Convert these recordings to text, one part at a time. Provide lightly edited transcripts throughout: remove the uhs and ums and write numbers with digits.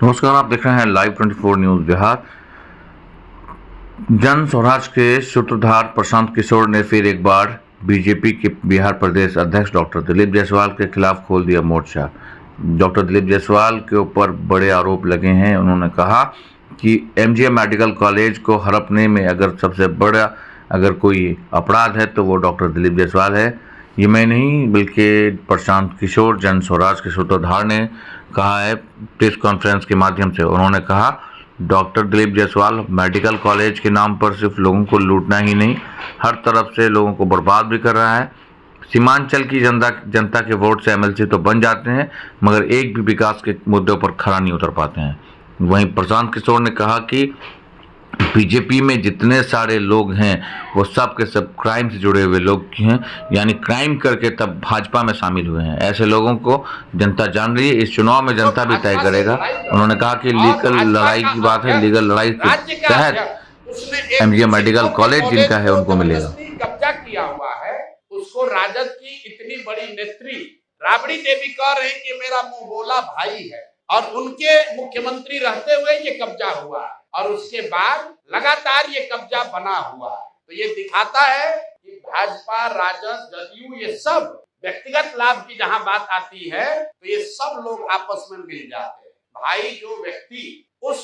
नमस्कार, आप देख रहे हैं लाइव 24 न्यूज बिहार। जन स्वराज के सूत्रधार प्रशांत किशोर ने फिर एक बार बीजेपी के बिहार प्रदेश अध्यक्ष डॉक्टर दिलीप जायसवाल के खिलाफ खोल दिया मोर्चा। डॉक्टर दिलीप जायसवाल के ऊपर बड़े आरोप लगे हैं। उन्होंने कहा कि एमजीएम मेडिकल कॉलेज को हड़पने में अगर सबसे बड़ा कोई अपराध है तो वो डॉक्टर दिलीप जायसवाल है। ये मैं नहीं बल्कि प्रशांत किशोर जन स्वराज के सूत्रधार ने कहा है प्रेस कॉन्फ्रेंस के माध्यम से। उन्होंने कहा doctor Dilip Jaiswal medical college के नाम पर सिर्फ लोगों को लूटना ही नहीं, हर तरफ से लोगों को बर्बाद भी कर रहा है। सीमांचल की जनता के वोट से एमएलसी तो बन जाते हैं मगर एक भी विकास के मुद्दों पर खड़ा नहीं उतर पाते हैं। वहीं प्रशांत किशोर ने कहा कि बीजेपी में जितने सारे लोग हैं वो सब के सब क्राइम से जुड़े हुए लोग हैं, यानी क्राइम करके तब भाजपा में शामिल हुए हैं। ऐसे लोगों को जनता जान रही है, इस चुनाव में जनता भी तय करेगा। उन्होंने कहा कि लीगल लड़ाई की बात है, लीगल लड़ाई के तहत एमजीएम मेडिकल कॉलेज जिनका है उनको मिलेगा। कब्जा किया हुआ है उसको राजद की इतनी बड़ी नेत्री राबड़ी देवी कह रहे हैं कि मेरा मुंह बोला भाई है, और उनके मुख्यमंत्री रहते हुए ये कब्जा हुआ और उसके बाद लगातार ये कब्जा बना हुआ। तो ये दिखाता है कि भाजपा, राजद, जदयू ये सब व्यक्तिगत लाभ की जहां बात आती है तो ये सब लोग आपस में मिल जाते हैं। भाई जो व्यक्ति उस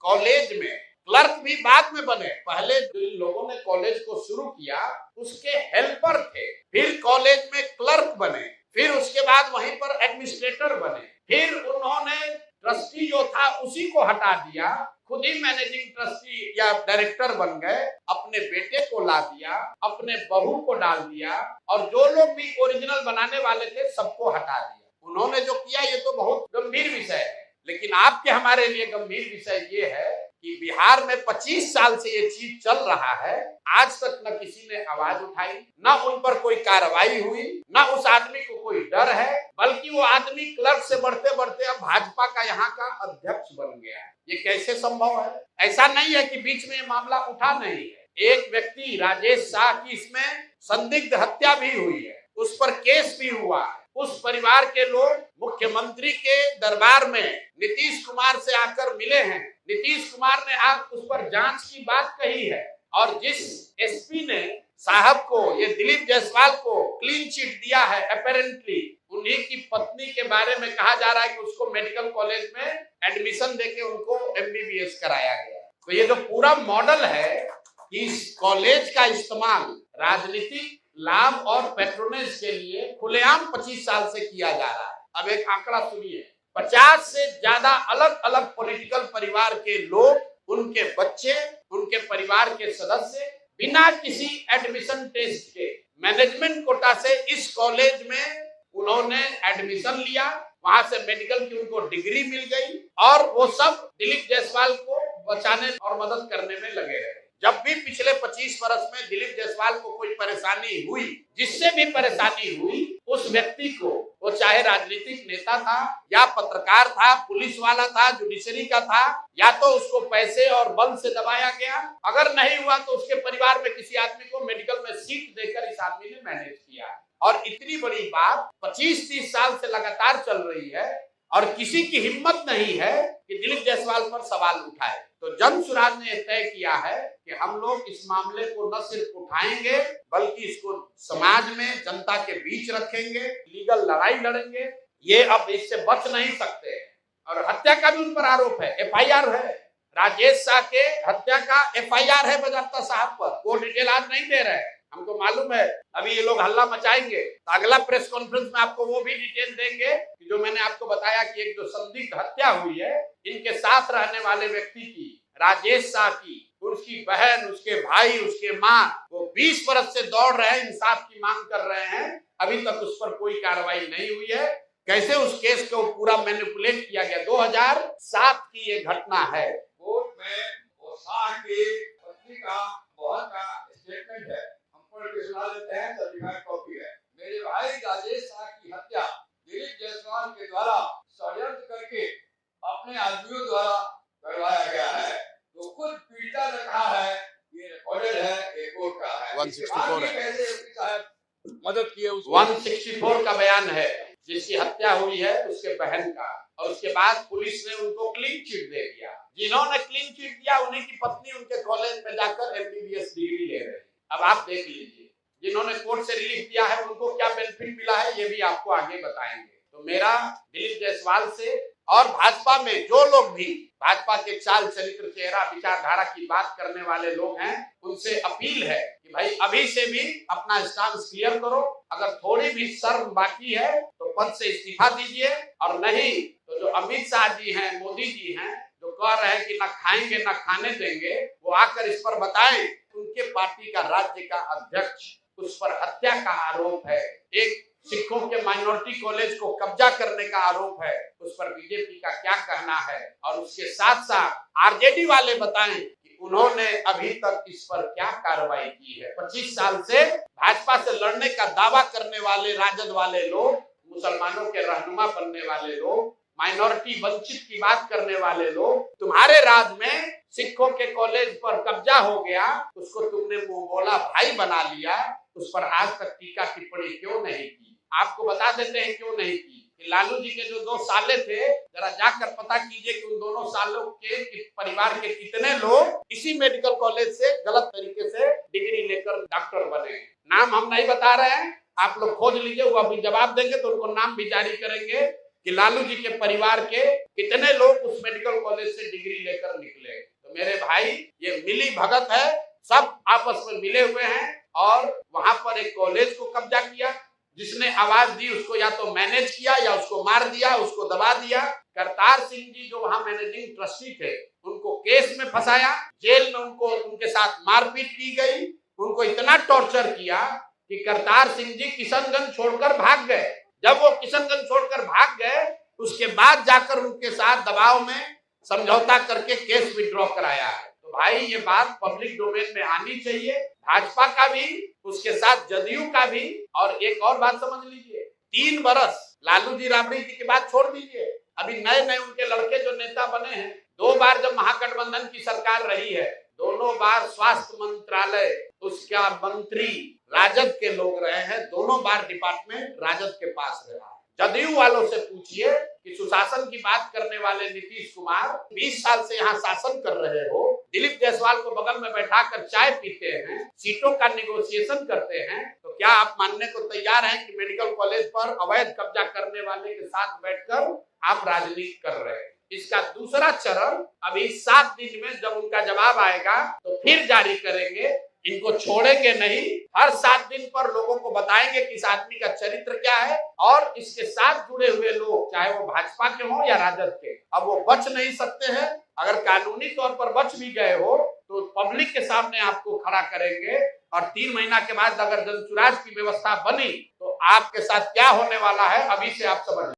कॉलेज में क्लर्क भी बाद में बने, पहले जिन लोगों ने कॉलेज को शुरू किया उसके हेल्पर थे, फिर कॉलेज में क्लर्क बने, फिर उसके बाद वहीं पर एडमिनिस्ट्रेटर बने, फिर उन्होंने ट्रस्टी जो था उसी को हटा दिया, खुद ही मैनेजिंग ट्रस्टी या डायरेक्टर बन गए, अपने बेटे को ला दिया, अपने बहू को डाल दिया, और जो लोग भी ओरिजिनल बनाने वाले थे सबको हटा दिया। उन्होंने जो किया ये तो बहुत गंभीर विषय है, लेकिन आपके हमारे लिए गंभीर विषय ये है कि बिहार में 25 साल से ये चीज चल रहा है, आज तक न किसी ने आवाज उठाई, न उन पर कोई कार्रवाई हुई, न उस आदमी को कोई डर है, बल्कि वो आदमी क्लर्क से बढ़ते बढ़ते अब भाजपा का यहाँ का अध्यक्ष बन गया है। ये कैसे संभव है? ऐसा नहीं है कि बीच में ये मामला उठा नहीं है। एक व्यक्ति राजेश शाह की इसमें संदिग्ध हत्या भी हुई है, उस पर केस भी हुआ है। उस परिवार के लोग मुख्यमंत्री के दरबार में नीतीश कुमार से आकर मिले हैं, नीतीश कुमार ने आज उस पर जांच की बात कही है, और जिस एसपी ने साहब को, ये दिलीप जायसवाल को क्लीन चिट दिया है, अपेरेंटली उन्हीं की पत्नी के बारे में कहा जा रहा है कि उसको मेडिकल कॉलेज में एडमिशन देके उनको एमबीबीएस कराया गया। तो ये जो पूरा मॉडल है कि इस कॉलेज का इस्तेमाल राजनीतिक लाभ और पैट्रोनेज के लिए खुलेआम 25 साल से किया जा रहा है। अब एक आंकड़ा सुनिए, 50 से ज्यादा अलग अलग पॉलिटिकल परिवार के लोग, उनके बच्चे, उनके परिवार के सदस्य बिना किसी एडमिशन टेस्ट के मैनेजमेंट कोटा से इस कॉलेज में उन्होंने एडमिशन लिया, वहां से मेडिकल की उनको डिग्री मिल गई, और वो सब दिलीप जायसवाल को बचाने और मदद करने में लगे रहे। जब भी पिछले 25 वर्ष में दिलीप जायसवाल को कोई परेशानी हुई, जिससे भी परेशानी हुई, उस व्यक्ति को, वो चाहे राजनीतिक नेता था या पत्रकार था, पुलिस वाला था, जुडिशरी का था, या तो उसको पैसे और बल से दबाया गया, अगर नहीं हुआ तो उसके परिवार में किसी आदमी को मेडिकल में सीट देकर इस आदमी ने मैनेज किया। और इतनी बड़ी बात 25-30 साल से लगातार चल रही है और किसी की हिम्मत नहीं है कि दिलीप जायसवाल पर सवाल उठाए। तो जन स्वराज ने तय किया है कि हम लोग इस मामले को न सिर्फ उठाएंगे बल्कि इसको समाज में, जनता के बीच रखेंगे, लीगल लड़ाई लड़ेंगे। ये अब इससे बच नहीं सकते। और हत्या का भी उन पर आरोप है, एफआईआर है, राजेश शाह के हत्या का एफआईआर है बजात्ता साहब पर। वो डिटेल आज नहीं दे रहे हैं, हमको मालूम है अभी ये लोग हल्ला मचाएंगे, तो अगला प्रेस कॉन्फ्रेंस में आपको वो भी डिटेल देंगे कि जो मैंने आपको बताया कि एक जो संदिग्ध हत्या हुई है इनके साथ रहने वाले व्यक्ति की, राजेश शाह की, उसकी बहन, उसके भाई, उसके माँ, वो 20 वर्ष से दौड़ रहे हैं, इंसाफ की मांग कर रहे हैं, अभी तक उस पर कोई कार्रवाई नहीं हुई है। कैसे उस केस को पूरा मैनिपुलेट किया गया। 2007 की ये घटना है। कोर्ट में वो शाह की पत्नी का, बहन का स्टेटमेंट है, सुना लेते हैं, सर्टिफाइड कॉपी है। मेरे भाई राजेश शाह की हत्या दिलीप जायसवाल के द्वारा षड्यंत्र करके अपने आदमियों द्वारा करवाया गया है। तो खुद पीड़िता ने कहा है, ये रिकॉर्डेड है, एक कोर्ट का है, 164 है, कैसे मदद किए। 164 का बयान है, जिसकी हत्या हुई है उसके बहन का, और और उसके बाद पुलिस ने उनको क्लीन चिट दे दिया। जिन्होंने क्लीन चिट दिया उन्हीं की पत्नी उनके कॉलेज में जाकर MBBS डिग्री ले रही है। अब आप देख लीजिए, जिन्होंने कोर्ट से रिलीफ दिया है उनको क्या बेनिफिट मिला है ये भी आपको आगे बताएंगे। तो मेरा दिलीप जायसवाल से और भाजपा में जो लोग भी भाजपा के चाल चरित्र चेहरा विचारधारा की बात करने वाले लोग हैं उनसे अपील है कि भाई अभी से भी अपना स्टांस क्लियर करो। अगर थोड़ी भी शर्म बाकी है तो पद से इस्तीफा दीजिए, और नहीं तो जो अमित शाह जी हैं, मोदी जी हैं, जो कह रहे हैं कि ना खाएंगे ना खाने देंगे, वो आकर इस पर बताएं। उनके पार्टी का राज्य का अध्यक्ष, उस पर हत्या का आरोप है, एक सिखों के माइनॉरिटी कॉलेज को कब्जा करने का आरोप है, उस पर बीजेपी का क्या कहना है। और उसके साथ साथ आरजेडी वाले बताएं कि उन्होंने अभी तक इस पर क्या कार्रवाई की है। 25 साल से भाजपा से लड़ने का दावा करने वाले राजद वाले लोग, मुसलमानों के रहनुमा बनने वाले लोग, माइनॉरिटी वंचित की बात करने वाले लोग, तुम्हारे राज में सिखों के कॉलेज पर कब्जा हो गया, उसको तुमने मुंह बोला भाई बना लिया, उस पर आज तक टीका टिप्पणी क्यों नहीं की। आपको बता देते हैं क्यों नहीं की। कि लालू जी के जो 2 साले थे, जरा जाकर पता कीजिए कि उन दोनों सालों के परिवार के कितने लोग इसी मेडिकल कॉलेज से गलत तरीके से डिग्री लेकर डॉक्टर बने। नाम हम नहीं बता रहे हैं, आप लोग खोज लीजिए, वो अभी जवाब देंगे तो उनको नाम भी जारी करेंगे कि लालू जी के परिवार के कितने लोग उस मेडिकल कॉलेज से डिग्री लेकर निकले। तो मेरे भाई, ये मिली भगत है, सब आपस में मिले हुए हैं और वहां पर एक कॉलेज को कब्जा किया। जिसने आवाज दी उसको या तो मैनेज किया या उसको मार दिया, उसको दबा दिया। करतार सिंह जी जो वहां मैनेजिंग ट्रस्टी थे, उनको केस में फंसाया, जेल में उनको उनके साथ मारपीट की गई, उनको इतना टॉर्चर किया कि करतार सिंह जी किशनगंज छोड़कर भाग गए। जब वो किशनगंज छोड़कर भाग गए, उसके बाद जाकर उनके साथ दबाव में समझौता करके केस विड्रॉ कराया है। तो भाई ये बात पब्लिक डोमेन में आनी चाहिए, भाजपा का भी, उसके साथ जदयू का भी। और एक और बात समझ लीजिए, 3 बरस लालू जी राबड़ी जी की बात छोड़ दीजिए, अभी नए नए उनके लड़के जो नेता बने हैं, 2 बार जब महागठबंधन की सरकार रही है, दोनों बार स्वास्थ्य मंत्रालय उसका मंत्री राजद के लोग रहे हैं, दोनों बार डिपार्टमेंट राजद के पास रहा है। जदयू वालों से पूछिए कि सुशासन की बात करने वाले नीतीश कुमार 20 साल से यहाँ शासन कर रहे हो, दिलीप जायसवाल को बगल में बैठाकर चाय पीते हैं, सीटों का निगोशिएशन करते हैं, तो क्या आप मानने को तैयार हैं कि मेडिकल कॉलेज पर अवैध कब्जा करने वाले के साथ बैठकर आप राजनीति कर रहे हैं। इसका दूसरा चरण अभी 7 दिन में जब उनका जवाब आएगा तो फिर जारी करेंगे। इनको छोड़ेंगे नहीं, हर 7 दिन पर लोगों को बताएंगे कि इस आदमी का चरित्र क्या है। और इसके साथ जुड़े हुए लोग, चाहे वो भाजपा के हों या राजद के, अब वो बच नहीं सकते हैं। अगर कानूनी तौर पर बच भी गए हो तो पब्लिक के सामने आपको खड़ा करेंगे, और 3 महीना के बाद अगर जनसुराज की व्यवस्था बनी तो आपके साथ क्या होने वाला है अभी से आप समझ